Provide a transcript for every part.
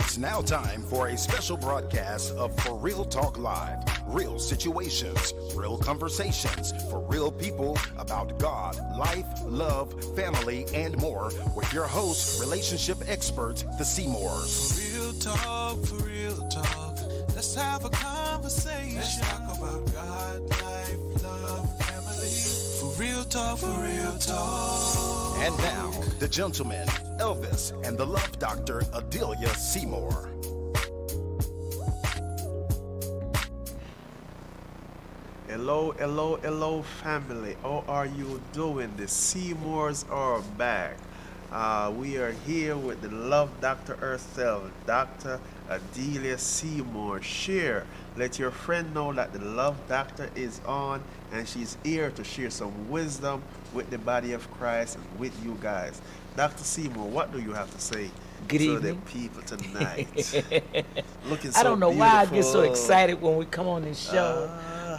It's now time for a special broadcast of For Real Talk Live. Real situations, real conversations for real people about God, life, love, family, and more with your host, relationship expert, the Seymours. For real talk. Let's have a conversation. Let's talk about God, life, love, family. For real talk. And now, the gentlemen, Elvis and the love doctor, Adelia Seymour. Hello, family. How are you doing? The Seymours are back. We are here with the love doctor herself, Dr. Adelia Seymour. Share. Let your friend know that the love doctor is on and she's here to share some wisdom with the body of Christ and with you guys. Dr. Seymour, what do you have to say Good to evening. the people tonight? Looking so I don't know why I get so beautiful. excited when we come on this show.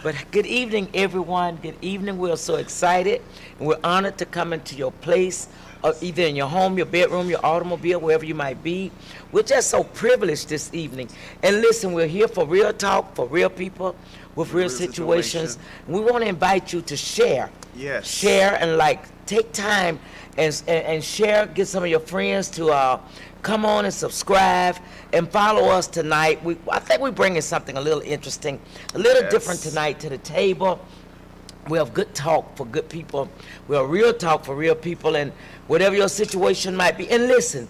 But good evening, everyone. Good evening. We're so excited, and we're honored to come into your place, either in your home, your bedroom, your automobile, wherever you might be. We're just so privileged this evening. And listen, we're here for real talk, for real people, with real situations. We want to invite you to share. Yes. Share and take time and share. Get some of your friends to come on and subscribe and follow us tonight. I think we're bringing something a little interesting, a little different tonight to the table. We have good talk for good people. We have real talk for real people, and whatever your situation might be. And listen,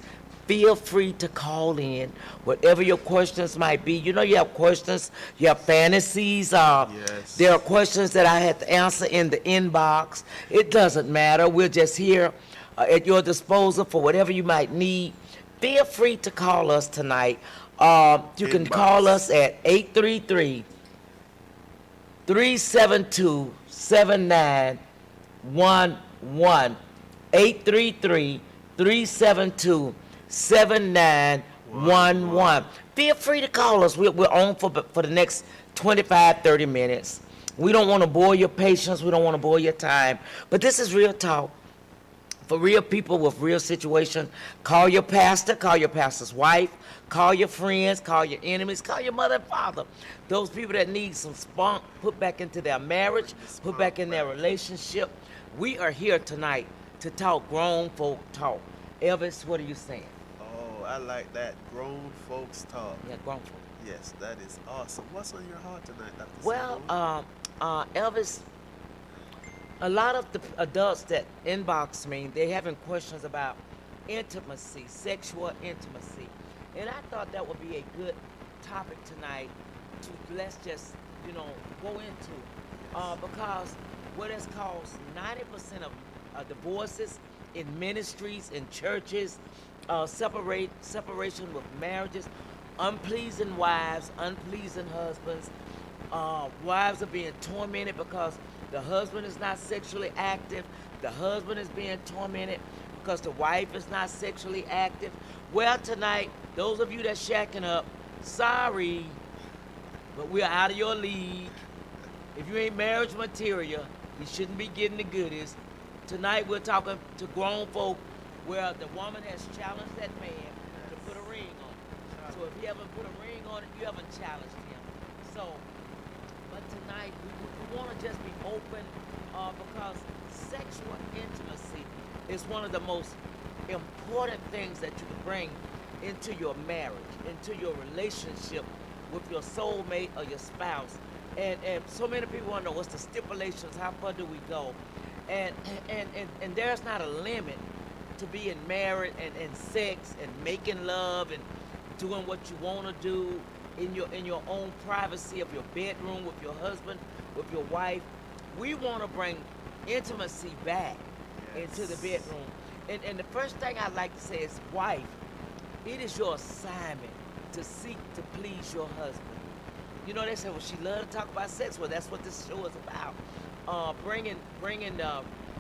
feel free to call in, whatever your questions might be. You know, you have questions, you have fantasies. There are questions that I had to answer in the inbox. It doesn't matter. We're just here at your disposal for whatever you might need. Feel free to call us tonight. You can call us at 833-372-7911. 833-372-7911. Feel free to call us. We're on for the next 25, 30 minutes. We don't want to bore your patience. We don't want to bore your time. But this is real talk for real people with real situation. Call your pastor, call your pastor's wife, call your friends, call your enemies, call your mother and father. Those people that need some spunk put back into their marriage, put back in their relationship. We are here tonight to talk grown folk talk. Elvis, what are you saying? Oh, I like that. Grown folks talk. Yeah, grown folk. Yes, that is awesome. What's on your heart tonight, Dr. Well, Seymour? Elvis, a lot of the adults that inbox me, they having questions about intimacy, sexual intimacy. And I thought that would be a good topic tonight to let's just, go into. Because what has caused 90% of divorces in ministries, in churches, separation with marriages, unpleasing wives, unpleasing husbands. Wives are being tormented because the husband is not sexually active. The husband is being tormented because the wife is not sexually active. Well, tonight, those of you that's shacking up, sorry, but we're out of your league. If you ain't marriage material, you shouldn't be getting the goodies. Tonight, we're talking to grown folk where the woman has challenged that man to put a ring on it. So if he haven't put a ring on it, you haven't challenged him. So, but tonight, we want to just be open because sexual intimacy is one of the most important things that you can bring into your marriage, into your relationship with your soulmate or your spouse. And so many people want to know what's the stipulations, how far do we go? And there's not a limit to being married and sex and making love and doing what you want to do in your own privacy of your bedroom with your husband, with your wife. We want to bring intimacy back into the bedroom. And the first thing I'd like to say is, wife, it is your assignment to seek to please your husband. You know, they say, well, she loves to talk about sex. Well, that's what this show is about.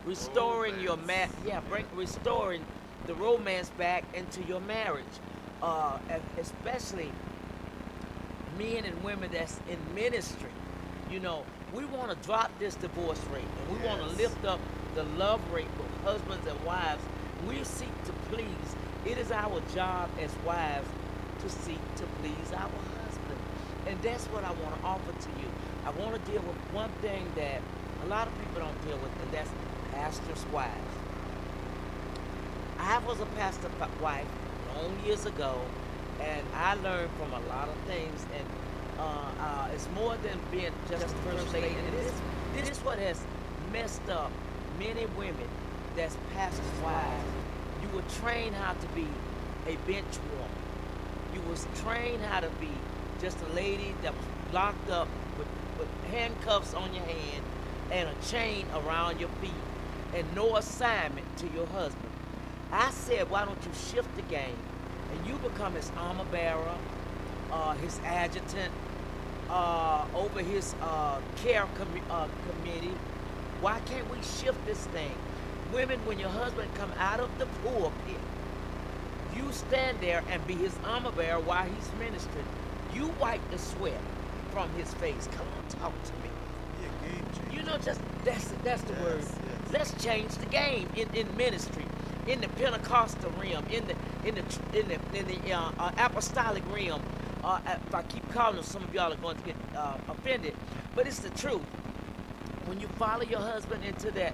Restoring your restoring the romance back into your marriage. Especially men and women that's in ministry. You know, we want to drop this divorce rate, and we want to lift up the love rate for husbands and wives. We seek to please. It is our job as wives to seek to please our husband. And that's what I want to offer to you. I want to deal with one thing that a lot of people don't deal with, and that's pastors' wives. I was a pastor's wife long years ago, and I learned from a lot of things. And it's more than being just a first lady. And this is what has messed up many women that's pastors' wives. You were trained how to be a bench woman. You was trained how to be just a lady that was locked up with handcuffs on your hand and a chain around your feet and no assignment to your husband. I said, why don't you shift the game and you become his armor bearer, his adjutant, over his care committee. Why can't we shift this thing? Women, when your husband come out of the pulpit, you stand there and be his armor bearer while he's ministering. You wipe the sweat from his face. Come on, talk to me. Yeah, game changer. You know, just that's the word. Yes. Let's change the game in ministry, in the Pentecostal realm, in the apostolic realm. If I keep calling them, some of y'all are going to get offended, but it's the truth. When you follow your husband into that,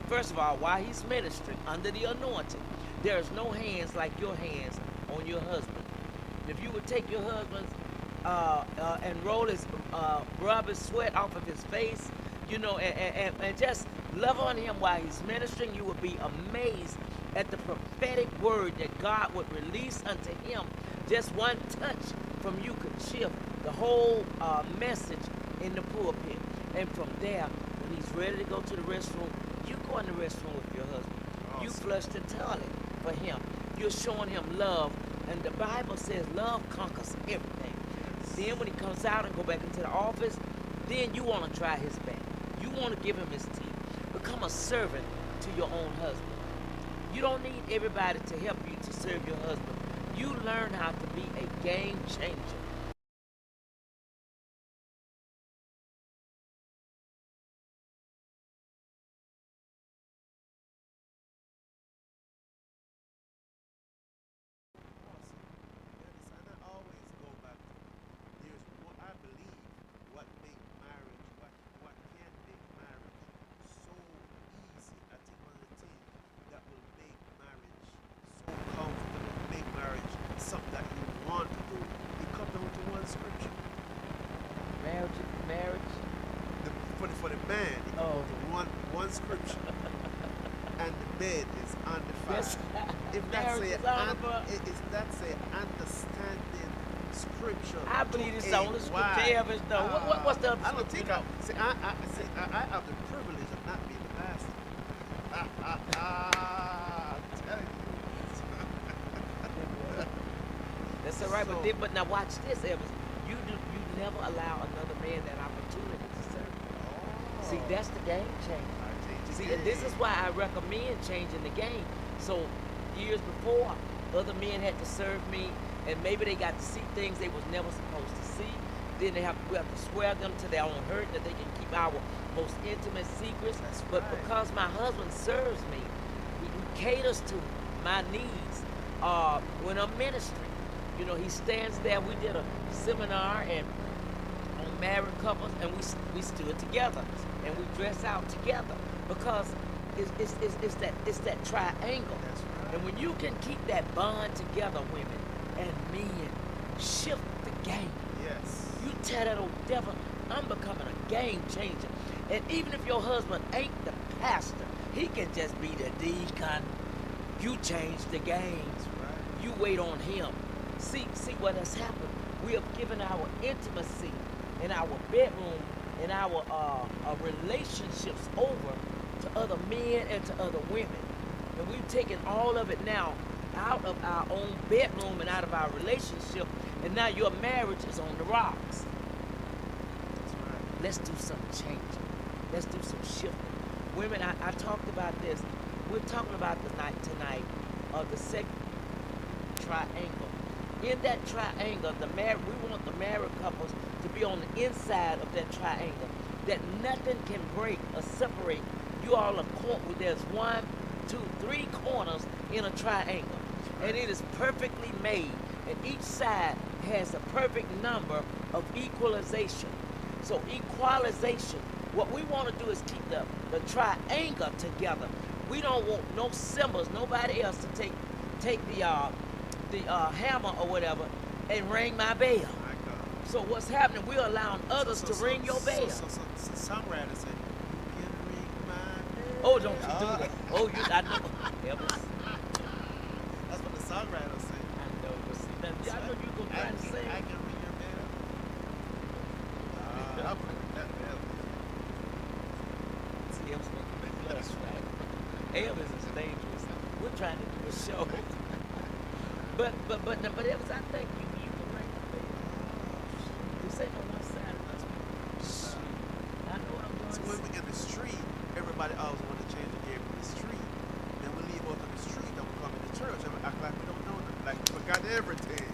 first of all, while he's ministering under the anointing, there's no hands like your hands on your husband. If you would take your husband's and roll his, rub his sweat off of his face, you know, and just love on him while he's ministering, you would be amazed at the prophetic word that God would release unto him. Just one touch from you could shift the whole message in the pulpit. And from there, when he's ready to go to the restroom, you go in the restroom with your husband. Awesome. You flush the toilet for him. You're showing him love. And the Bible says love conquers everything. Then when he comes out and go back into the office, then you want to try his back. You want to give him his tea. Become a servant to your own husband. You don't need everybody to help you to serve your husband. You learn how to be a game changer. And I always go back to there's what I believe what make marriage, what can make marriage so easy. I think one of the things that will make marriage so comfortable, make marriage something that you want to do, it comes down to one scripture. Marriage. For the man, it comes down to one scripture. And the bed is undefiled. Yes. If that's Marriage a is honorable. if that's a understanding scripture. I believe it's to the a only scripture wife. ever though. What's the other I don't scripture? think I have the privilege of not being the pastor. I'm telling you. That's all right, So- but now watch this, Evans. You never allow another man that opportunity to serve. See, that's the game changer. See, and this is why I recommend changing the game. So years before, other men had to serve me, and maybe they got to see things they was never supposed to see. Then we have to swear them to their own hurt that they can keep our most intimate secrets. That's But right. because my husband serves me, he caters to my needs when I'm ministering. You know, he stands there. We did a seminar and on married couples, and we stood together and we dress out together because it's that triangle. That's right. And when you can keep that bond together, women and men, shift the game. Yes. You tell that old devil, I'm becoming a game changer. And even if your husband ain't the pastor, he can just be the deacon. You change the game. That's right. You wait on him. See what has happened. We have given our intimacy in our bedroom and our relationships over to other men and to other women. And we've taken all of it now out of our own bedroom and out of our relationship, and now your marriage is on the rocks. That's right. Let's do some changing. Let's do some shifting. Women, I talked about this. We're talking about tonight of the second triangle. In that triangle, we want the married couples to be on the inside of that triangle. That nothing can break or separate. You all are caught with there's 1, 2, 3 corners in a triangle. And it is perfectly made. and each side has a perfect number of equalization. So equalization, what we want to do is keep the triangle together. We don't want no symbols, nobody else to take the hammer or whatever and ring my bell. So what's happening? We're allowing others to ring your bell. So songwriters say, "You can ring my bell." Oh, don't you do that? Oh, I know. Evlis. That's what the songwriters say. I know. But see, I know you gonna try to sing. I can ring your bell. I'll put that bell. See, Evlis making me blush, right? Evlis is dangerous. We're trying to do a show. But Evlis, I think you can ring the bell. This ain't on my side of us. I know what I'm going So to when say. we're in the street, everybody always want to change the game in the street. Then we leave out on the street and we come in the church and we act like we don't know nothing. Like we forgot everything.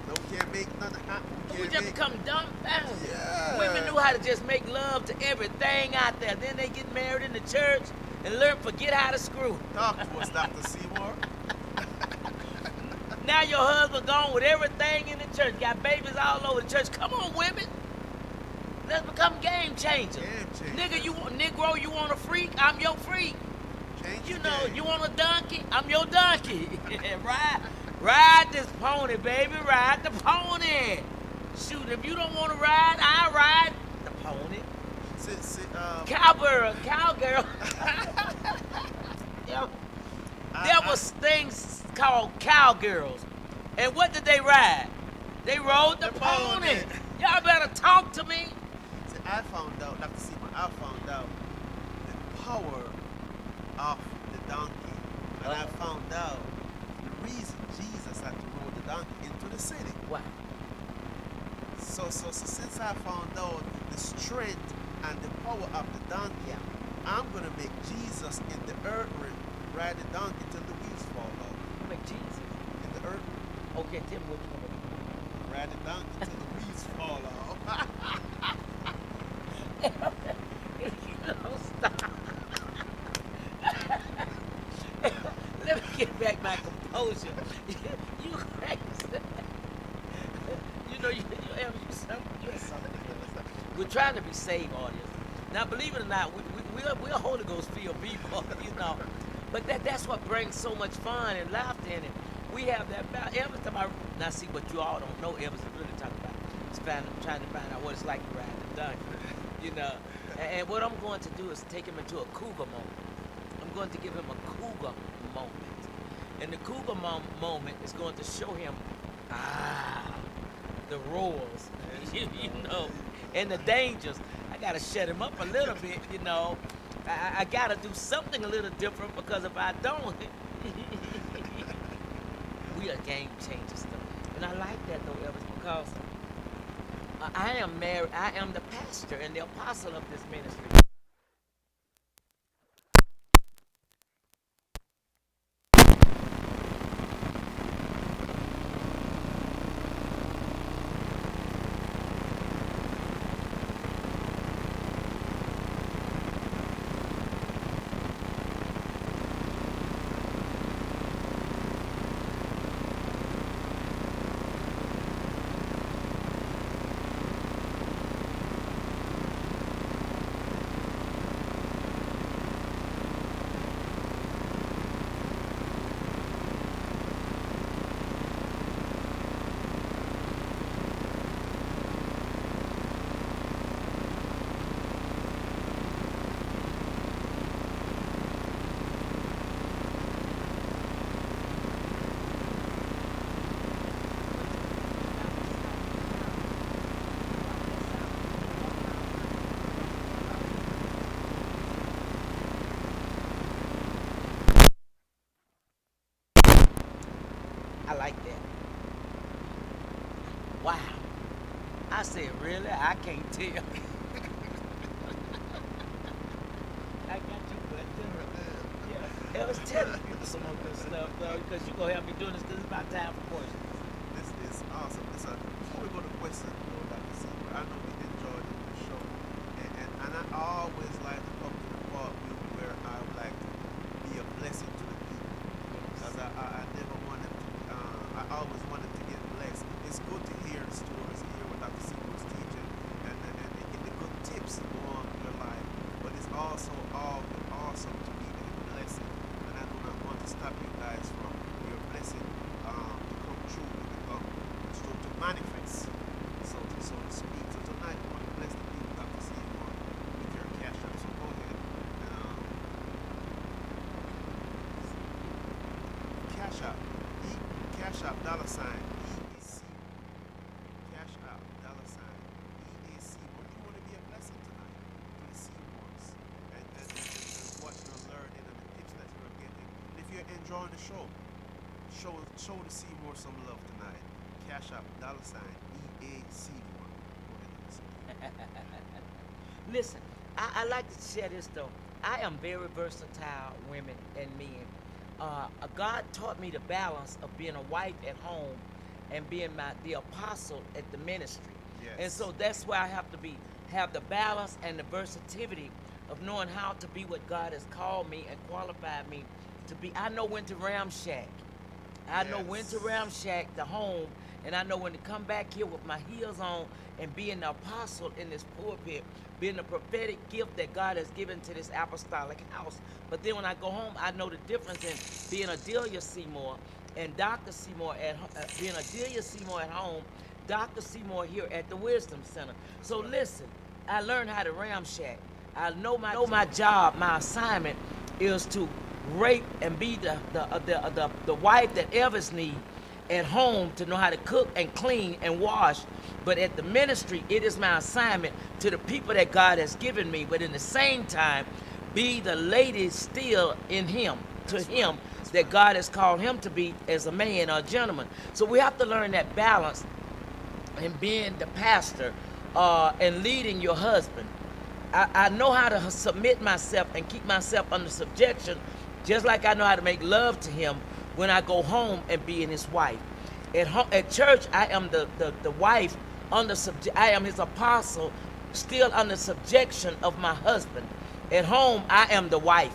No, we can't make nothing happen. We just become dumbfounded. Yeah. Women knew how to just make love to everything out there. Then they get married in the church and forget how to screw. Talk to us, Dr. Seymour. Now your husband gone with everything in the church. Got babies all over the church. Come on, women. Let's become game changers. Game changers. Nigga, Negro, you want a freak? I'm your freak. Change You the know, game. you want a donkey? I'm your donkey. Ride this pony, baby. Ride the pony. Shoot, if you don't want to ride, I'll ride the pony. Cowgirl. There was things called cowgirls. And what did they ride? They rode the pony. Y'all better talk to me. See, I found out, Dr. Seymour, I found out the power of the donkey. And I found out the reason Jesus had to ride the donkey into the city. Why? So since I found out the strength and the power of the donkey, I'm going to make Jesus in the earth ride the donkey till the wheels fall off. Make Jesus. In the earth, Okay, tell me what you want to do. ride the donkey till the wheels fall off. Stop. Let me get back my composure. You crazy. You know, you're something. We're trying to be saved, audience. Now, believe it or not, we're Holy Ghost filled people, you know. But that's what brings so much fun and laughter in it. We have that every time now see what you all don't know, Evlis is really talking about. It's trying to find out what it's like to ride the donkey, you know. And what I'm going to do is take him into a cougar moment. I'm going to give him a cougar moment. And the cougar moment is going to show him, the roars, you know, and the dangers. I got to shut him up a little bit, you know. I got to do something a little different because if I don't, we are game changers though. And I like that though, Evlis, because I am married, I am the pastor and the apostle of this ministry. I like that. Wow. I said, really? I can't tell. I got you, but yeah. I was telling you some of this stuff, though, because you're going to help me doing this because it's about time for questions. This is awesome. Listen, before we go to questions, Dr. Seymour, I know we enjoyed the show. And I always like to come to the part where I would like to be a blessing to the people. Because I never wanted to, I always wanted to get blessed. Cash App. Cash App, dollar sign, EAC. Cash App, dollar sign, EAC. But you want to be a blessing tonight to the Seymours and what you're learning and the tips that you're getting. And if you're enjoying the show, show the Seymour some love tonight. Cash App, dollar sign, EAC. Listen, I like to share this though. I am very versatile, women and men. God taught me the balance of being a wife at home and being the apostle at the ministry. Yes. And so that's why I have the balance and the versatility of knowing how to be what God has called me and qualified me to be. I know when to ramshack. I know when to ramshack the home, and I know when to come back here with my heels on and being the apostle in this pulpit, being the prophetic gift that God has given to this apostolic house. But then when I go home, I know the difference in being Adelia Seymour and Dr. Seymour being Adelia Seymour at home, Dr. Seymour here at the Wisdom Center. So listen, I learned how to ramshack. I know my job, my assignment is to rape and be the wife that Evlis need at home, to know how to cook and clean and wash. But at the ministry, it is my assignment to the people that God has given me, but in the same time, be the lady still in him, to him that God has called him to be as a man or a gentleman. So we have to learn that balance in being the pastor and leading your husband. I know how to submit myself and keep myself under subjection, just like I know how to make love to him when I go home and being his wife. At church, I am the wife under I am his apostle, still under subjection of my husband. At home, I am the wife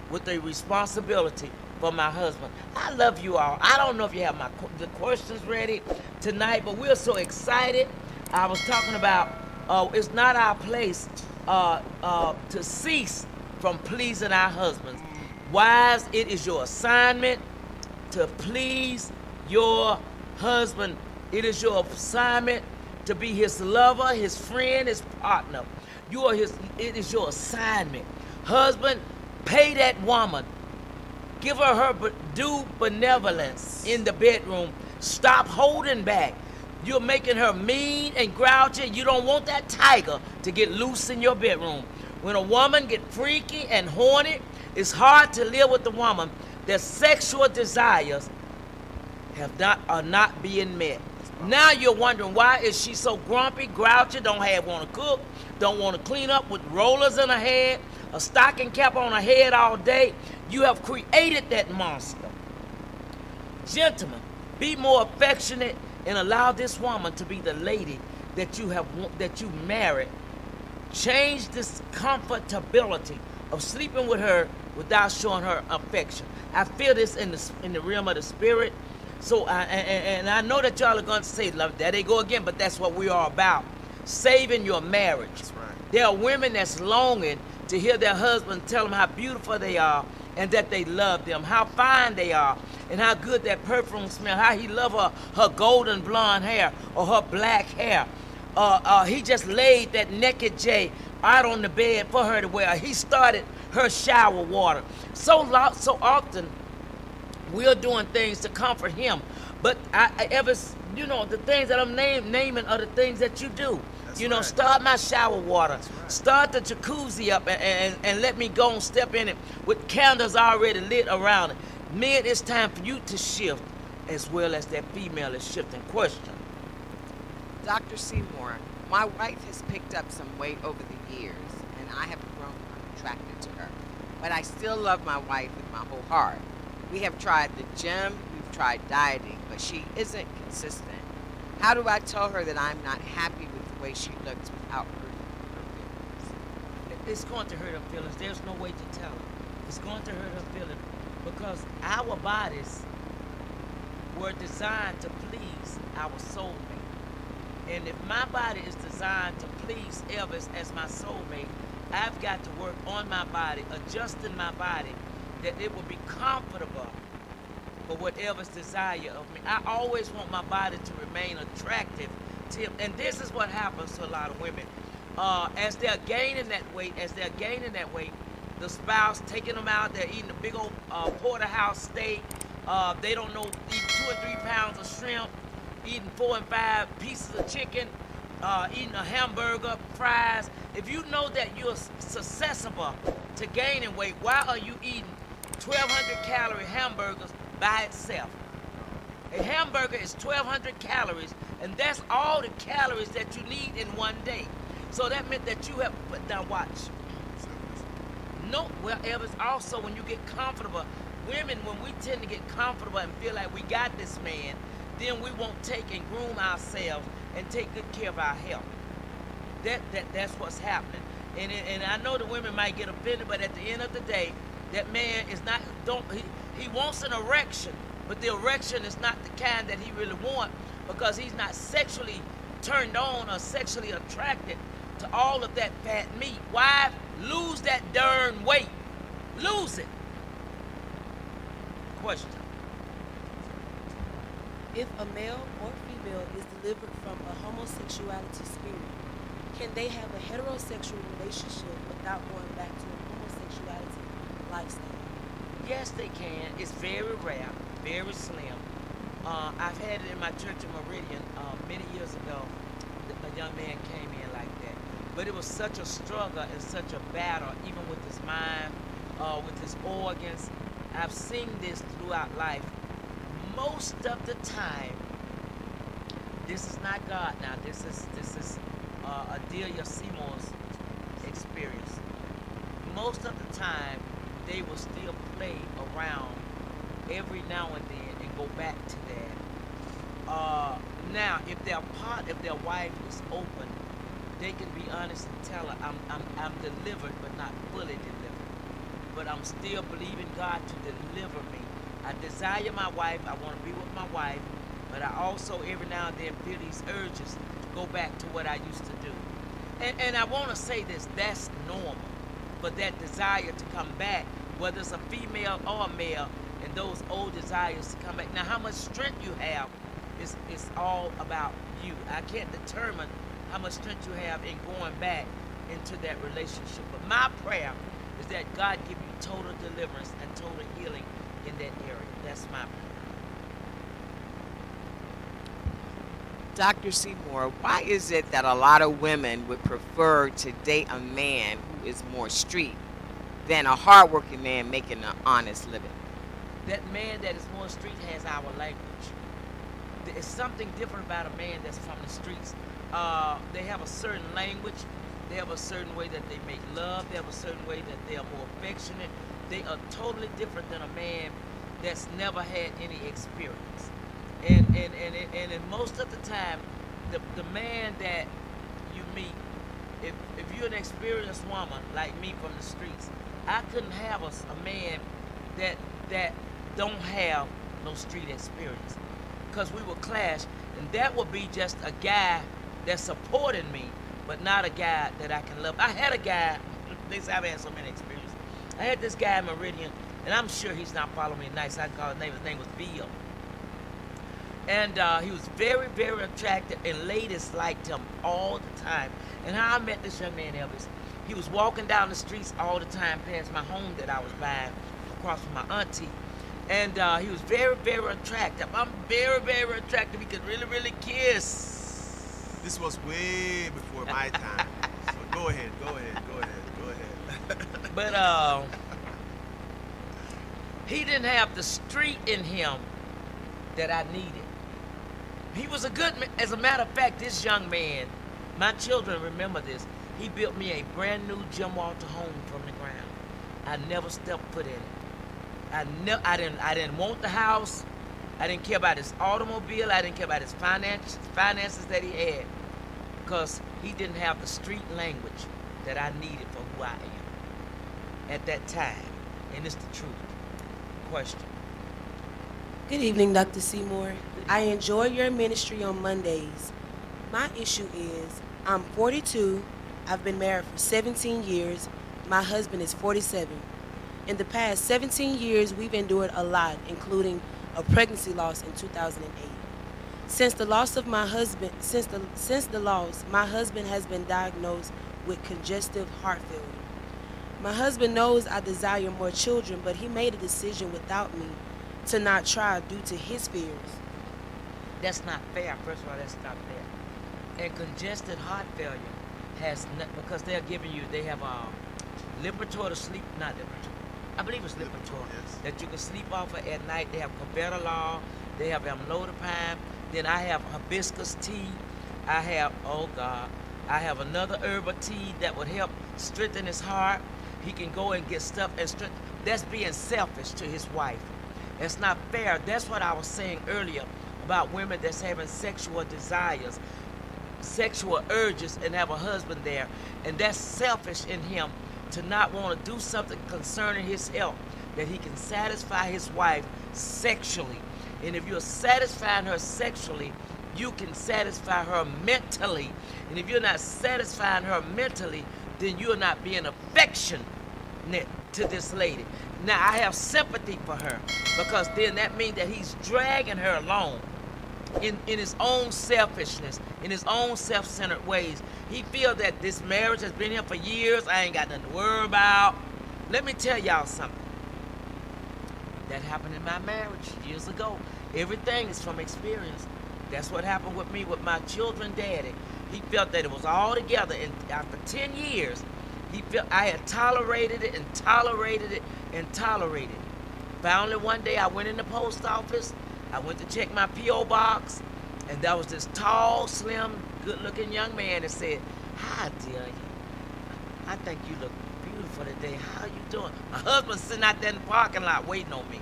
with the responsibility for my husband. I love you all. I don't know if you have the questions ready tonight, but we're so excited. I was talking about it's not our place to cease from pleasing our husbands. Wives, it is your assignment to please your husband. It is your assignment to be his lover, his friend, his partner. It is your assignment. Husband, pay that woman. Give her due benevolence in the bedroom. Stop holding back. You're making her mean and grouchy. You don't want that tiger to get loose in your bedroom. When a woman get freaky and horny, it's hard to live with a woman. Their sexual desires are not being met. Now you're wondering, why is she so grumpy, grouchy, don't want to cook, don't want to clean up, with rollers in her head, a stocking cap on her head all day? You have created that monster. Gentlemen, be more affectionate and allow this woman to be the lady that you married. Change this comfortability of sleeping with her without showing her affection. I feel this in the realm of the spirit. So I know that y'all are going to say, "Love, there they go again," but that's what we are about. Saving your marriage. That's right. There are women that's longing to hear their husband tell them how beautiful they are and that they love them, how fine they are, and how good that perfume smells, how he love her golden blonde hair or her black hair. He just laid that naked J out on the bed for her to wear. He started her shower water. So often, we're doing things to comfort him. But the things that I'm naming are the things that you do. Right. Start my shower water. Right. Start the jacuzzi up and let me go and step in it with candles already lit around it. Men, it's time for you to shift as well as that female is shifting. Question. Dr. Seymour, my wife has picked up some weight over the years, and I have grown unattracted to her. But I still love my wife with my whole heart. We have tried the gym, we've tried dieting, but she isn't consistent. How do I tell her that I'm not happy with the way she looks without hurting her feelings? It's going to hurt her feelings. There's no way to tell her. It's going to hurt her feelings because our bodies were designed to please our soulmate. And if my body is designed to please Evlis as my soulmate, I've got to work on my body, adjusting my body, that it will be comfortable for whatever's desire of me. I always want my body to remain attractive to him. And this is what happens to a lot of women. As they're gaining that weight, the spouse taking them out, they're eating a big old porterhouse steak, They don't know eating 2 or 3 pounds of shrimp, eating 4 and 5 pieces of chicken, eating a hamburger, fries. If you know that you're susceptible to gaining weight, why are you eating 1,200 calorie hamburgers by itself? A hamburger is 1,200 calories, and that's all the calories that you need in one day. So that meant that you have to put down, watch. No, well, Evlis, also when you get comfortable, women, when we tend to get comfortable and feel like we got this man, then we won't take and groom ourselves and take good care of our health. That's what's happening. And I know the women might get offended, but at the end of the day, that man is not, he wants an erection, but the erection is not the kind that he really wants, because he's not sexually turned on or sexually attracted to all of that fat meat. Wife, lose that darn weight. Lose it. Question. If a male or female is delivered from a homosexuality spirit, can they have a heterosexual relationship without going back to a homosexuality lifestyle? Yes, they can. It's very rare, very slim. I've had it in my church in Meridian many years ago. A young man came in like that. But it was such a struggle and such a battle, even with his mind, with his organs. I've seen this throughout life. Most of the time, this is not God now. This is Adelia Seymour's experience. Most of the time, they will still play around every now and then and go back to that. Now, if their wife is open, they can be honest and tell her, I'm delivered, but not fully delivered. But I'm still believing God to deliver me. I desire my wife. I want to be with my wife. But I also every now and then feel these urges to go back to what I used to do. And I want to say this, that's normal. But that desire to come back, whether it's a female or a male, and those old desires to come back. Now, how much strength you have is all about you. I can't determine how much strength you have in going back into that relationship. But my prayer is that God give you total deliverance and total healing in that area. That's my prayer. Dr. Seymour, why is it that a lot of women would prefer to date a man who is more street than a hardworking man making an honest living? That man that is more street has our language. There's something different about a man that's from the streets. They have a certain language. They have a certain way that they make love. They have a certain way that they are more affectionate. They are totally different than a man that's never had any experience. And most of the time, the man that you meet, if you're an experienced woman like me from the streets, I couldn't have a man that don't have no street experience, because we will clash, and that would be just a guy that's supporting me, but not a guy that I can love. I had a guy, they say I've had so many experiences. I had this guy in Meridian, and I'm sure he's not following me nice. I call his name was Bill. And he was very, very attractive, and ladies liked him all the time. And how I met this young man, Evlis, he was walking down the streets all the time past my home that I was buying across from my auntie. And he was very, very attractive. I'm very, very attractive. He could really, really kiss. This was way before my time. So go ahead. But he didn't have the street in him that I needed. He was a good man. As a matter of fact, this young man, my children remember this, he built me a brand new Jim Walter home from the ground. I never stepped foot in it. I didn't want the house. I didn't care about his automobile. I didn't care about his finances that he had, because he didn't have the street language that I needed for who I am at that time. And it's the truth. Question. Good evening, Dr. Seymour. I enjoy your ministry on Mondays. My issue is I'm 42. I've been married for 17 years. My husband is 47. In the past 17 years, we've endured a lot, including a pregnancy loss in 2008. Since the loss, my husband has been diagnosed with congestive heart failure. My husband knows I desire more children, but he made a decision without me to not try due to his fears. That's not fair. First of all, that's not fair. And congested heart failure has because they're giving you, they have Lipitor to sleep, not Lipitor. I believe it's Lipitor, yes. that you can sleep off of at night. They have Cobetalol, they have amlodipine. Then I have hibiscus tea. I have, oh God, I have another herbal tea that would help strengthen his heart. He can go and get stuff and strengthen. That's being selfish to his wife. It's not fair. That's what I was saying earlier about women that's having sexual desires, sexual urges, and have a husband there. And that's selfish in him to not want to do something concerning his health, that he can satisfy his wife sexually. And if you're satisfying her sexually, you can satisfy her mentally. And if you're not satisfying her mentally, then you're not being affectionate to this lady. Now, I have sympathy for her, because then that means that he's dragging her along in his own selfishness, in his own self-centered ways. He feels that this marriage has been here for years. I ain't got nothing to worry about. Let me tell y'all something. That happened in my marriage years ago. Everything is from experience. That's what happened with me with my children daddy. He felt that it was all together, and after 10 years, he felt I had tolerated it and tolerated it and tolerated it. Finally, one day I went in the post office. I went to check my P.O. box, and there was this tall, slim, good-looking young man that said, "Hi, Adelia. I think you look beautiful today. How you doing?" My husband's sitting out there in the parking lot waiting on me.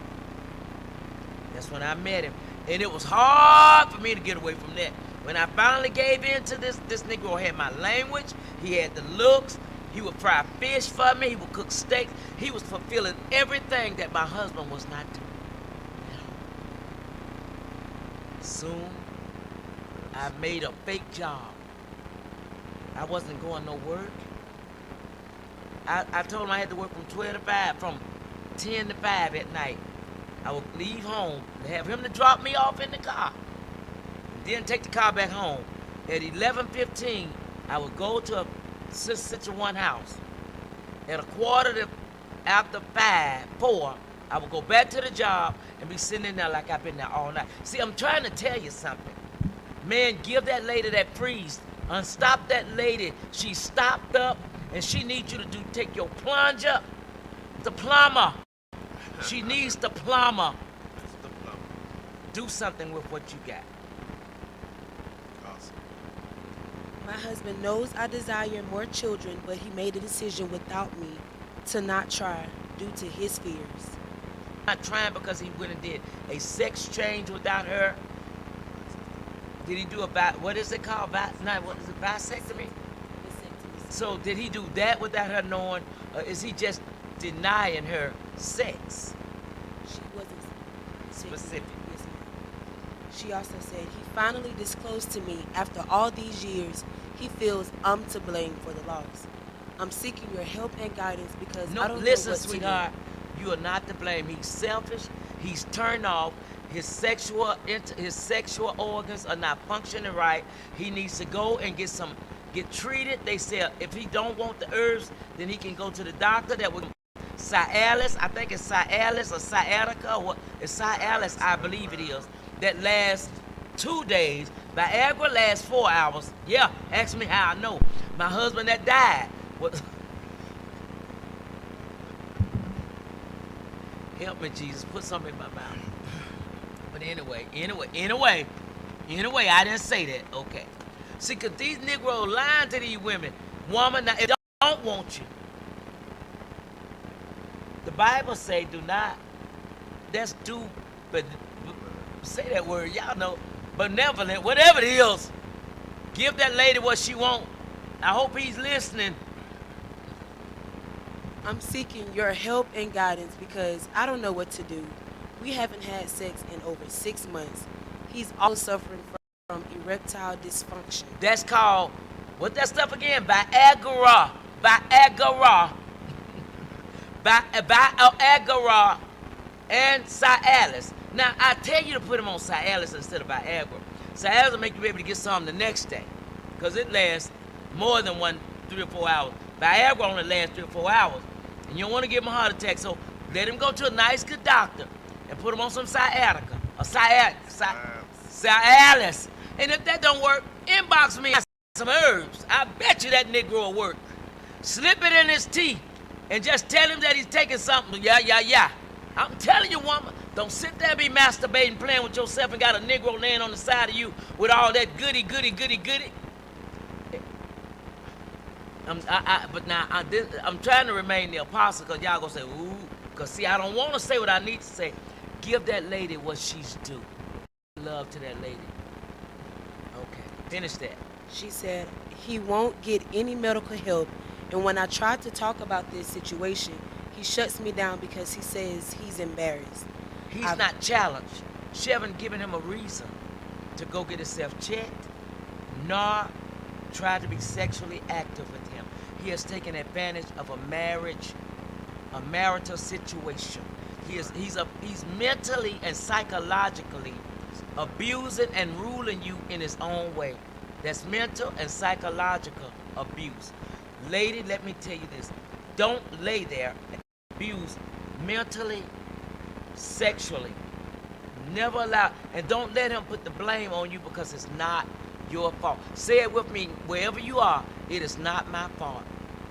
That's when I met him. And it was hard for me to get away from that. When I finally gave in to this Negro had my language. He had the looks. He would fry fish for me. He would cook steaks. He was fulfilling everything that my husband was not doing. Soon, I made a fake job. I wasn't going no work. I told him I had to work from 12 to 5, from 10 to 5 at night. I would leave home to have him to drop me off in the car, then take the car back home. At 11:15, I would go to a Sister One house. At a quarter to after 4, I would go back to the job and be sitting in there like I've been there all night. See, I'm trying to tell you something. Man, give that lady that freeze. Unstop that lady. She stopped up, and she needs you to take your plunger, the plumber. She needs the plumber. Do something with what you got. Awesome. My husband knows I desire more children, but he made a decision without me to not try due to his fears. Not trying because he went and did a sex change without her. Did he do what is it called? What is it, vasectomy? So did he do that without her knowing, or is he just denying her sex? She wasn't Specific. Yes, ma'am. She also said he finally disclosed to me after all these years he feels I'm to blame for the loss. I'm seeking your help and guidance because I don't listen, know what sweetheart, you are not to blame. He's selfish. He's turned off. His sexual organs are not functioning right. He needs to go and get treated. They say if he don't want the herbs, then he can go to the doctor that would Cialis. I think it's Cialis or sciatica. What? It's Cialis, I believe it is. That lasts 2 days. Viagra lasts 4 hours. Yeah, ask me how I know. My husband that died. What? Help me, Jesus. Put something in my mouth. But anyway, I didn't say that. Okay. See, because these Negroes lying to these women. Woman, now, if they don't want you. The Bible say do not. That's but say that word, y'all know. Benevolent, whatever it is. Give that lady what she want. I hope he's listening. I'm seeking your help and guidance because I don't know what to do. We haven't had sex in over 6 months. He's also suffering from erectile dysfunction. That's called, what that stuff again? Viagra. Viagra and Cialis. Now, I tell you to put him on Cialis instead of Viagra. Cialis will make you able to get some the next day because it lasts more than 3 or 4 hours. Viagra only lasts 3 or 4 hours. And you don't want to give him a heart attack, so let him go to a nice, good doctor and put him on some sciatica or Cialis. And if that don't work, inbox me some herbs. I bet you that Negro will work. Slip it in his tea and just tell him that he's taking something. Yeah. I'm telling you, woman, don't sit there and be masturbating, playing with yourself and got a Negro laying on the side of you with all that goody. But now I'm trying to remain the apostle because y'all gonna say, ooh, because see, I don't want to say what I need to say. Give that lady what she's due. Love to that lady. Okay, finish that. She said he won't get any medical help, and when I tried to talk about this situation, he shuts me down because he says he's embarrassed. He's not challenged. She haven't given him a reason to go get himself checked, nor try to be sexually active with him. He has taken advantage of a marital situation. He's mentally and psychologically abusing and ruling you in his own way. That's mental and psychological abuse. Lady, let me tell you this. Don't lay there and abuse mentally, sexually. Never allow, and don't let him put the blame on you because it's not your fault. Say it with me, wherever you are, it is not my fault.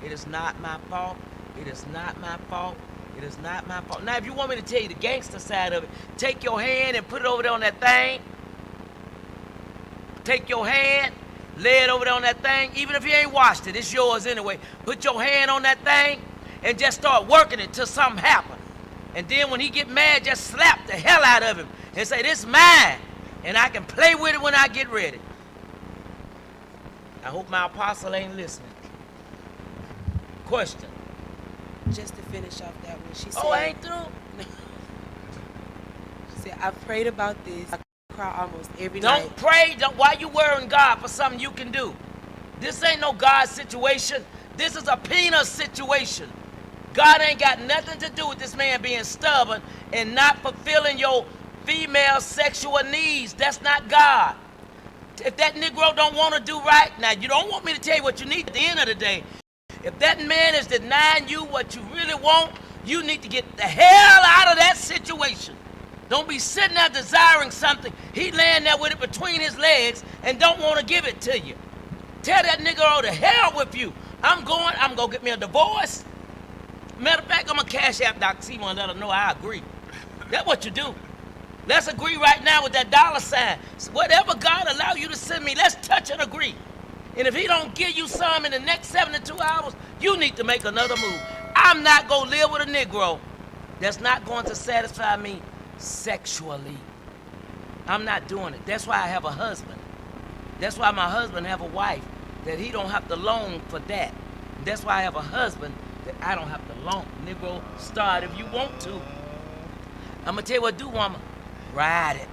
It is not my fault. It is not my fault. It is not my fault. Now, if you want me to tell you the gangster side of it, take your hand and put it over there on that thing. Take your hand, lay it over there on that thing. Even if you ain't washed it, it's yours anyway. Put your hand on that thing and just start working it till something happens. And then when he get mad, just slap the hell out of him and say, this is mine, and I can play with it when I get ready. I hope my apostle ain't listening. Question. Just to finish off that one, she said, Oh, I ain't through? She said, I've prayed about this. I cry almost every night. Don't pray. Why you worrying God for something you can do? This ain't no God situation. This is a penis situation. God ain't got nothing to do with this man being stubborn and not fulfilling your female sexual needs. That's not God. If that Negro don't want to do right, now you don't want me to tell you what you need at the end of the day. If that man is denying you what you really want, you need to get the hell out of that situation. Don't be sitting there desiring something. He laying there with it between his legs and don't want to give it to you. Tell that Negro to hell with you. I'm going to get me a divorce. Matter of fact, I'm going to cash out Dr. Seymour and let her know I agree. That's what you do. Let's agree right now with that $sign. So whatever God allow you to send me, let's touch and agree. And if he don't give you some in the next 72 hours, you need to make another move. I'm not going to live with a Negro that's not going to satisfy me sexually. I'm not doing it. That's why I have a husband. That's why my husband have a wife, that he don't have to long for that. That's why I have a husband that I don't have to long. Negro, start if you want to. I'm going to tell you what to do, woman. Ride it.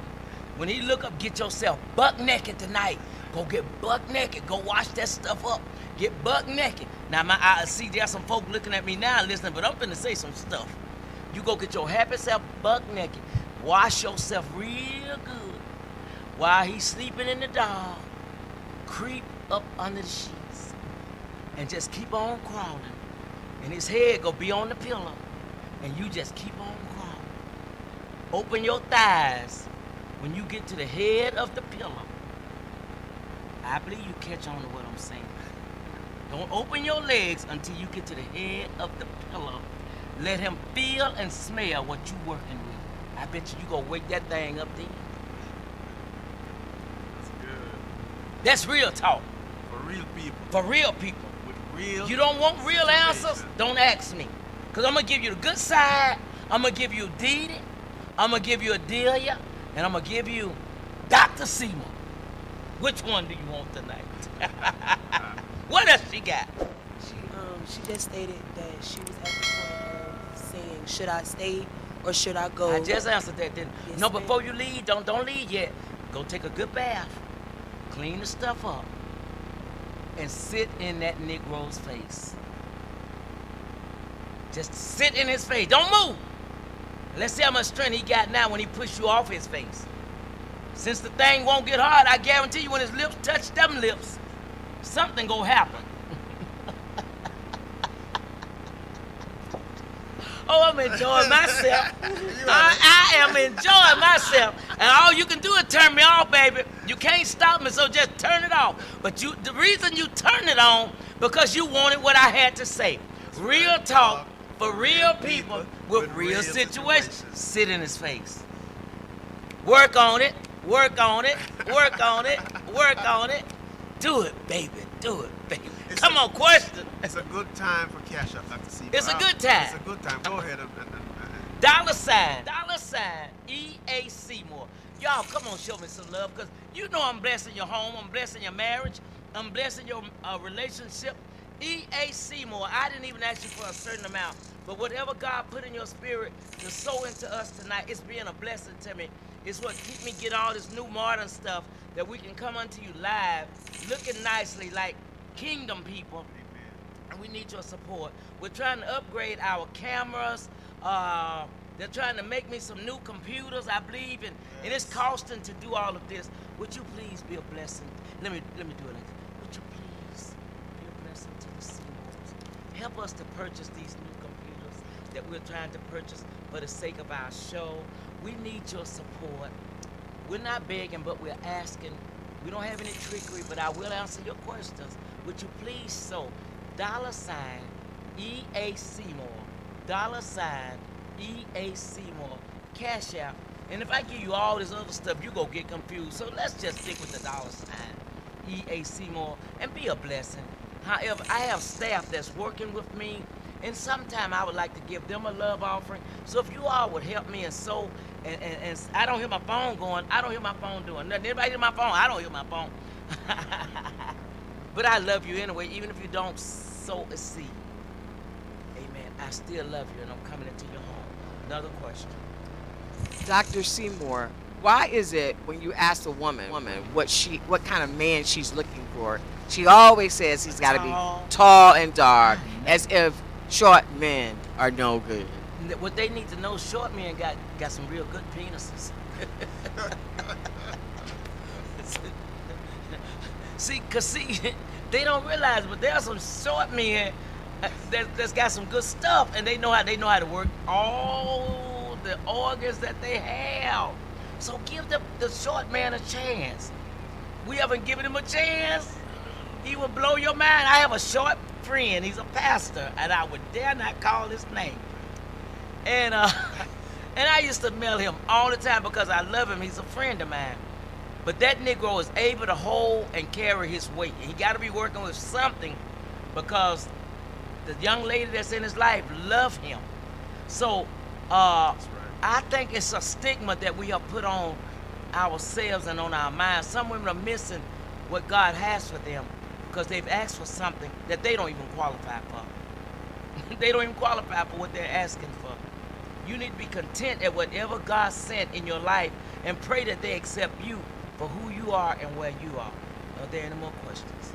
When he look up, get yourself buck naked tonight. Go get buck naked. Go wash that stuff up. Get buck naked. Now, I see there's some folk looking at me now listening, but I'm finna say some stuff. You go get your happy self buck naked. Wash yourself real good. While he's sleeping in the dark, creep up under the sheets and just keep on crawling. And his head go be on the pillow. And you just keep on crawling. Open your thighs when you get to the head of the pillow. I believe you catch on to what I'm saying. Don't open your legs until you get to the head of the pillow. Let him feel and smell what you working with. I bet you gonna wake that thing up then. That's good. That's real talk. For real people. For real people. With real. You don't want real situation. answers? Don't ask me. Because I'm going to give you the good side. I'm going to give you Dee Dee. I'm going to give you Adelia. And I'm going to give you Dr. Seymour. Which one do you want tonight? What else she got? She just stated that she was at the point of saying, should I stay or should I go? I just answered that, didn't I? Yes, No, ma'am. before you leave, don't leave yet. Go take a good bath. Clean the stuff up. And sit in that Negro's face. Just sit in his face. Don't move. Let's see how much strength he got now when he pushed you off his face. Since the thing won't get hard, I guarantee you when his lips touch them lips, something gonna happen. Oh, I'm enjoying myself. I am enjoying myself. And all you can do is turn me off, baby. You can't stop me, so just turn it off. But the reason you turn it on, because you wanted what I had to say. Real talk for real people with real situations. Sit in his face. Work on it. Work on it. Work on it. Work on it. Do it, baby. Do it, baby. Come on, question. It's a good time for cash up, Dr. Seymour. It's a good time. It's a good time. Go ahead. $sign, EA Seymour. Y'all, come on, show me some love, because you know I'm blessing your home, I'm blessing your marriage, I'm blessing your relationship. EA Seymour, I didn't even ask you for a certain amount, but whatever God put in your spirit to sow into us tonight, it's being a blessing to me. It's what keep me get all this new modern stuff that we can come unto you live, looking nicely like kingdom people. And we need your support. We're trying to upgrade our cameras. They're trying to make me some new computers, I believe, and it's costing to do all of this. Would you please be a blessing? Let me do it like this. Would you please be a blessing to the Seymours? Help us to purchase these new computers that we're trying to purchase for the sake of our show. We need your support. We're not begging, but we're asking. We don't have any trickery, but I will answer your questions. Would you please sow $sign EA Seymour, $sign EA Seymour, Cash App. And if I give you all this other stuff, you go get confused. So let's just stick with the $sign EA Seymour and be a blessing. However, I have staff that's working with me, and sometime I would like to give them a love offering. So if you all would help me and sow, and I don't hear my phone going, I don't hear my phone doing nothing. Anybody hear my phone? I don't hear my phone. But I love you anyway, even if you don't sow a seed. Amen. I still love you, and I'm coming into your home. Another question. Dr. Seymour, why is it when you ask a woman what kind of man she's looking for, she always says he's got to be tall and dark, as if short men are no good? What they need to know, short men got some real good penises. See, they don't realize, but there are some short men that's got some good stuff, and they know how to work all the organs that they have. So give the short man a chance. We haven't given him a chance. He will blow your mind. I have a short friend. He's a pastor, and I would dare not call his name. And I used to mail him all the time because I love him. He's a friend of mine. But that Negro is able to hold and carry his weight. He got to be working with something because the young lady that's in his life love him. So I think it's a stigma that we have put on ourselves and on our minds. Some women are missing what God has for them because they've asked for something that they don't even qualify for. They don't even qualify for what they're asking for. You need to be content at whatever God sent in your life and pray that they accept you for who you are and where you are. Are there any more questions?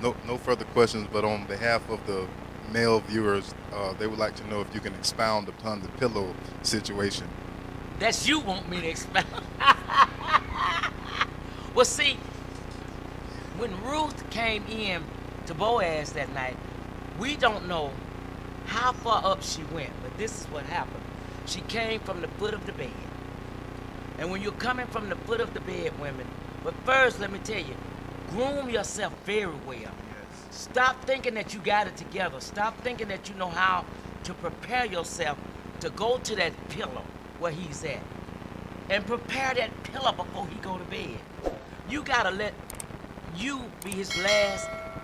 No further questions, but on behalf of the male viewers, they would like to know if you can expound upon the pillow situation. That's you want me to expound. Well, see, when Ruth came in to Boaz that night, we don't know how far up she went, but this is what happened. She came from the foot of the bed. And when you're coming from the foot of the bed, women, but first, let me tell you, groom yourself very well. Yes. Stop thinking that you got it together. Stop thinking that you know how to prepare yourself to go to that pillow where he's at. And prepare that pillow before he go to bed. You gotta let you be his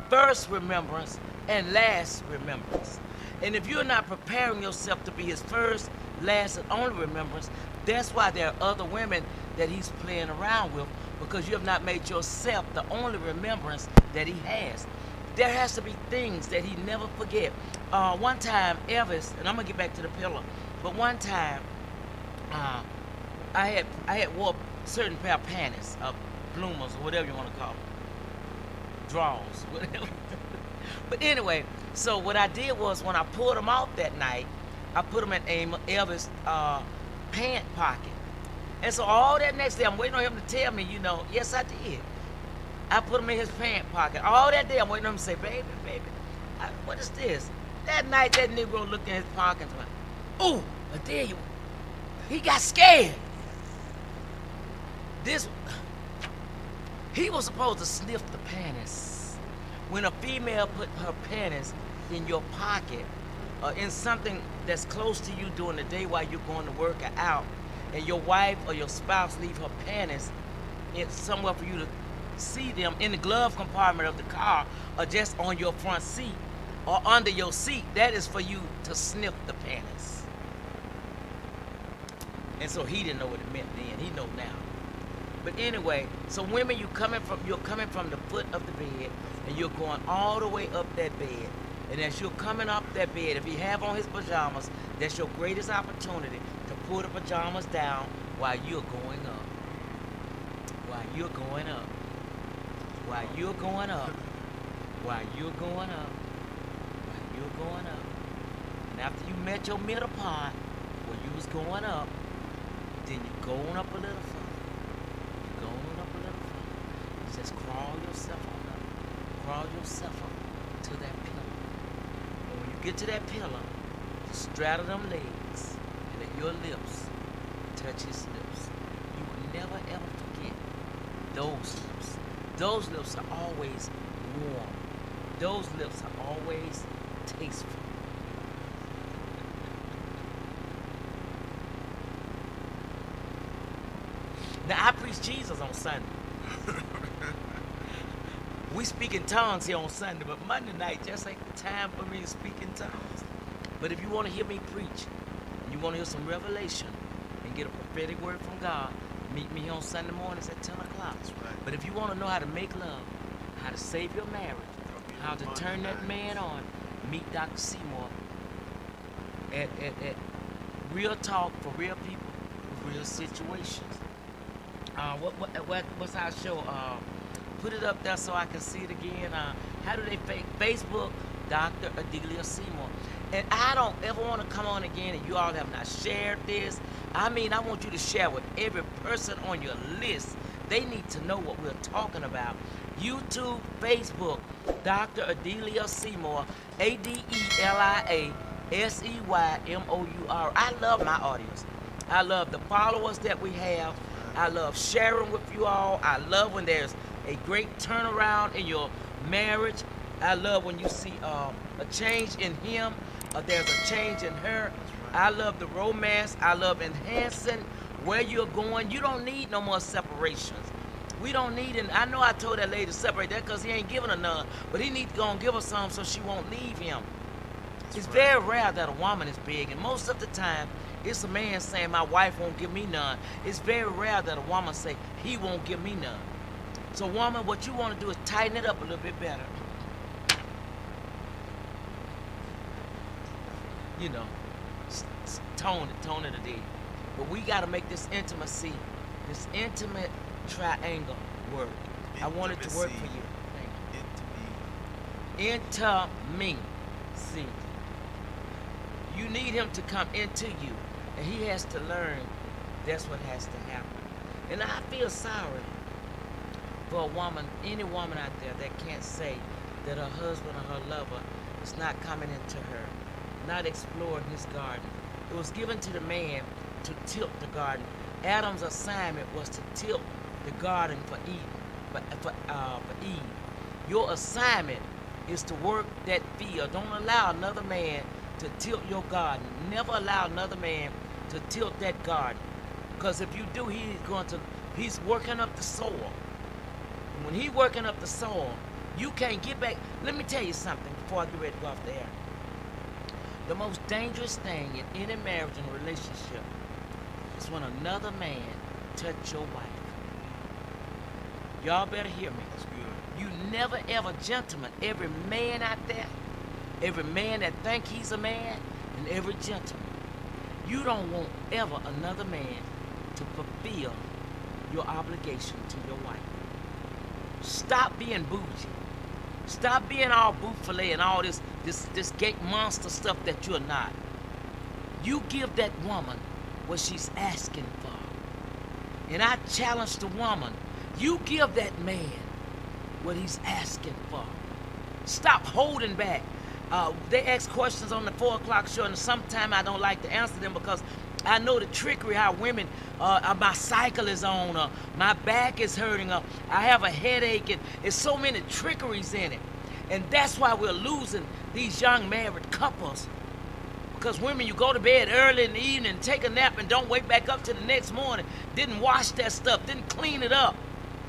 first remembrance and last remembrance. And if you're not preparing yourself to be his first, last, and only remembrance, that's why there are other women that he's playing around with, because you have not made yourself the only remembrance that he has. There has to be things that he never forget. One time, Evlis, and I'm gonna get back to the pillow, but one time, I had wore a certain pair of panties, bloomers, or whatever you want to call them, drawers, whatever. But anyway, so what I did was when I pulled them off that night, I put them in Elvis' pant pocket. And so all that next day, I'm waiting on him to tell me, yes, I did. I put them in his pant pocket. All that day, I'm waiting on him to say, baby, what is this? That night, that Negro looked in his pocket and went, "Ooh, Adelia, he got scared." He was supposed to sniff the panties. When a female put her panties in your pocket or in something that's close to you during the day while you're going to work or out, and your wife or your spouse leave her panties in somewhere for you to see them in the glove compartment of the car or just on your front seat or under your seat, that is for you to sniff the panties. And so he didn't know what it meant then. He know now. But anyway, so women, you're coming from the foot of the bed, and you're going all the way up that bed. And as you're coming up that bed, if he have on his pajamas, that's your greatest opportunity to pull the pajamas down while you're going up. While you're going up. While you're going up. While you're going up. While you're going up. And after you met your middle part, where you was going up, then you're going up a little further. Just crawl yourself on up. Crawl yourself up to that pillow. And when you get to that pillow, just straddle them legs and let your lips touch his lips. You will never ever forget those lips. Those lips are always warm. Those lips are always tasteful. Now I preach Jesus on Sunday. We speak in tongues here on Sunday, but Monday night just ain't the time for me to speak in tongues. But if you want to hear me preach, and you want to hear some revelation, and get a prophetic word from God, meet me here on Sunday mornings at 10 o'clock. Right. But if you want to know how to make love, how to save your marriage, how to turn that man on, meet Dr. Seymour at Real Talk for Real People with Real Situations. What's our show? Put it up there so I can see it again. How do they Facebook? Dr. Adelia Seymour. And I don't ever want to come on again and you all have not shared this. I mean, I want you to share with every person on your list. They need to know what we're talking about. YouTube, Facebook, Dr. Adelia Seymour, Adelia Seymour. I love my audience. I love the followers that we have. I love sharing with you all. I love when there's a great turnaround in your marriage. I love when you see a change in him, or there's a change in her. I love the romance. I love enhancing where you're going. You don't need no more separations. We don't need it. I know I told that lady to separate that because he ain't giving her none, but he needs to go and give her some so she won't leave him. It's very rare that a woman is big, and most of the time, it's a man saying, my wife won't give me none. It's very rare that a woman say, he won't give me none. So woman, what you want to do is tighten it up a little bit better. You know, tone it a day. But we got to make this intimacy, this intimate triangle work. I want it to work for you. Thank you. Intimacy. You need him to come into you, and he has to learn that's what has to happen. And I feel sorry for a woman, any woman out there that can't say that her husband or her lover is not coming into her, not exploring his garden. It was given to the man to tilt the garden. Adam's assignment was to tilt the garden for Eve. For Eve. Your assignment is to work that field. Don't allow another man to tilt your garden. Never allow another man to tilt that garden. Because if you do, he's working up the soil. And when he's working up the soil, you can't get back. Let me tell you something before I get ready to go off the air. The most dangerous thing in any marriage and relationship is when another man touch your wife. Y'all better hear me. That's good. You never ever, gentlemen, every man out there, every man that think he's a man, and every gentleman, you don't want ever another man to fulfill your obligation to your wife. Stop being bougie. Stop being all bouffalet and all this gay monster stuff that you're not. You give that woman what she's asking for. And I challenge the woman, you give that man what he's asking for. Stop holding back. They ask questions on the 4 o'clock show, and sometimes I don't like to answer them because I know the trickery, how women, my cycle is on, my back is hurting, I have a headache, and there's so many trickeries in it. And that's why we're losing these young married couples. Because women, you go to bed early in the evening, take a nap, and don't wake back up till the next morning, didn't wash that stuff, didn't clean it up.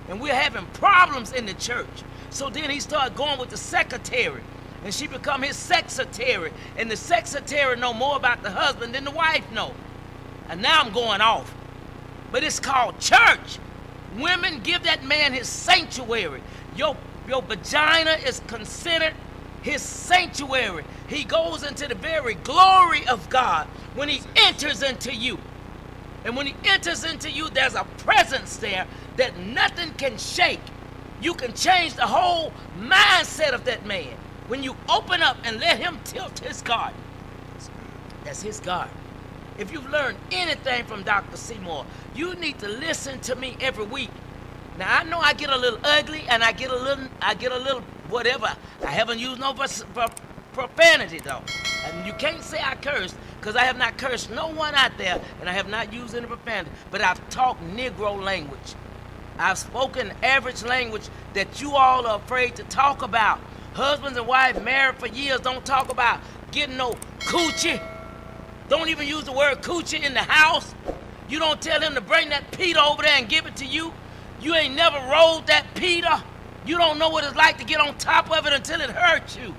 And we're having problems in the church. So then he started going with the secretary, and she become his sexatary, and the sexatary know more about the husband than the wife know. And now I'm going off. But it's called church. Women, give that man his sanctuary. Your vagina is considered his sanctuary. He goes into the very glory of God when he enters into you. And when he enters into you, there's a presence there that nothing can shake. You can change the whole mindset of that man when you open up and let him tilt his garden. That's his garden. If you've learned anything from Dr. Seymour, you need to listen to me every week. Now I know I get a little ugly and I get a little whatever. I haven't used no profanity though. And you can't say I cursed, because I have not cursed no one out there, and I have not used any profanity. But I've talked Negro language. I've spoken average language that you all are afraid to talk about. Husbands and wives married for years don't talk about getting no coochie. Don't even use the word coochie in the house. You don't tell him to bring that Peter over there and give it to you. You ain't never rolled that Peter. You don't know what it's like to get on top of it until it hurts you.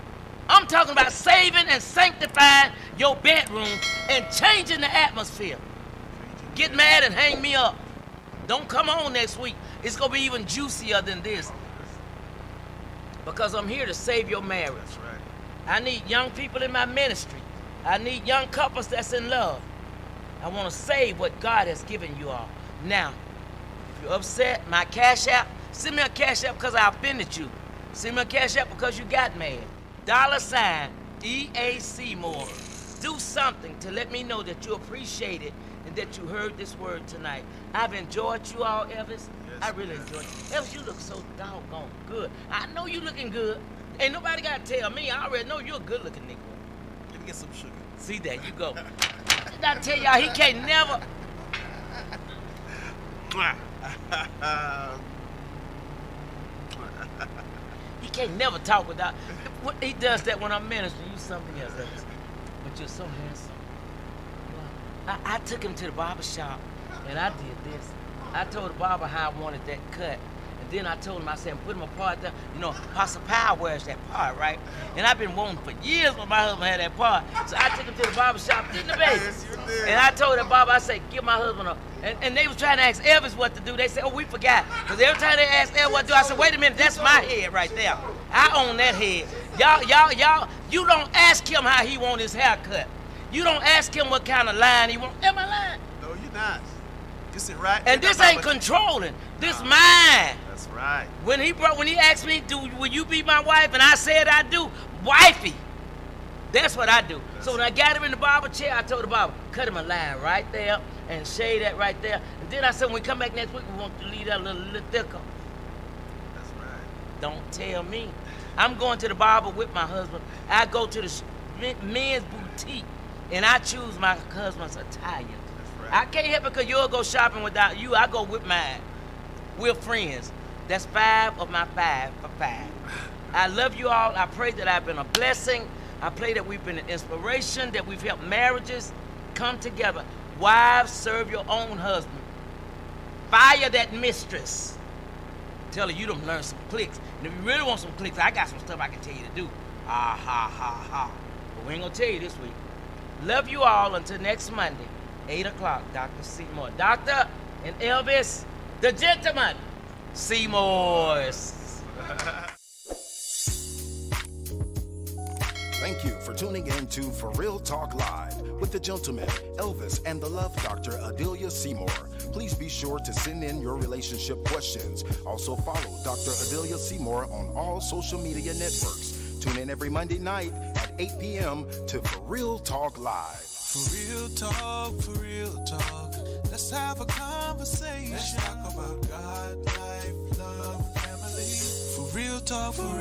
I'm talking about saving and sanctifying your bedroom and changing the atmosphere. Get mad and hang me up. Don't come on next week. It's going to be even juicier than this. Because I'm here to save your marriage. That's right. I need young people in my ministry. I need young couples that's in love. I want to save what God has given you all. Now, if you're upset, my Cash App, send me a Cash App because I offended you. Send me a Cash App because you got mad. $ E.A. Seymour. Do something to let me know that you appreciate it and that you heard this word tonight. I've enjoyed you all, Evlis. Yes, I really enjoyed it. Evlis, you look so doggone good. I know you looking good. Ain't nobody got to tell me. I already know you're a good-looking nigga. Let me get some sugar. See, there you go. Did I tell y'all he can't never... He can't never talk without... He does that when I'm ministering. You something else, Evlis. But you're so handsome. I took him to the barber shop, and I did this. I told the barber how I wanted that cut. And then I told him, I said, put him a part there. You know, Pastor Powell wears that part, right? And I've been wanting for years when my husband had that part. So I took him to the barber shop, getting the baby. Yes, you did. And I told the barber, I said, give my husband a... And they was trying to ask Evlis what to do. They said, oh, we forgot. Because every time they asked Evlis what to do, I said, wait a minute, that's my head right there. I own that head. Y'all, you don't ask him how he want his hair cut. You don't ask him what kind of line he want. Am I lying? No, you're not. You sit right. And this ain't controlling. This mine. That's right. When he asked me, will you be my wife? And I said I do. Wifey. That's what I do. So when I got him in the barber chair, I told the barber, cut him a line right there and shave that right there. And then I said, when we come back next week, we want to leave that a little thicker. That's right. Don't tell me. I'm going to the barber with my husband. I go to the men's boutique, and I choose my husband's attire. That's right. I can't help it because you'll go shopping without you. I go with mine. We're friends. That's 5 of my 5 for 5. I love you all. I pray that I've been a blessing. I pray that we've been an inspiration, that we've helped marriages come together. Wives, serve your own husband. Fire that mistress. Tell her you done learn some clicks. And if you really want some clicks, I got some stuff I can tell you to do. Ah, ha, ha, ha. But we ain't gonna tell you this week. Love you all until next Monday, 8 o'clock, Dr. Seymour. Doctor and Elvis, the gentleman, Seymour's. Thank you for tuning in to For Real Talk Live with the gentleman, Elvis, and the love doctor, Adelia Seymour. Please be sure to send in your relationship questions. Also follow Dr. Adelia Seymour on all social media networks. Tune in every Monday night at 8 p.m. to For Real Talk Live. For real talk, for real talk. Let's have a conversation. Let's talk about God, life, love, family. For real talk, for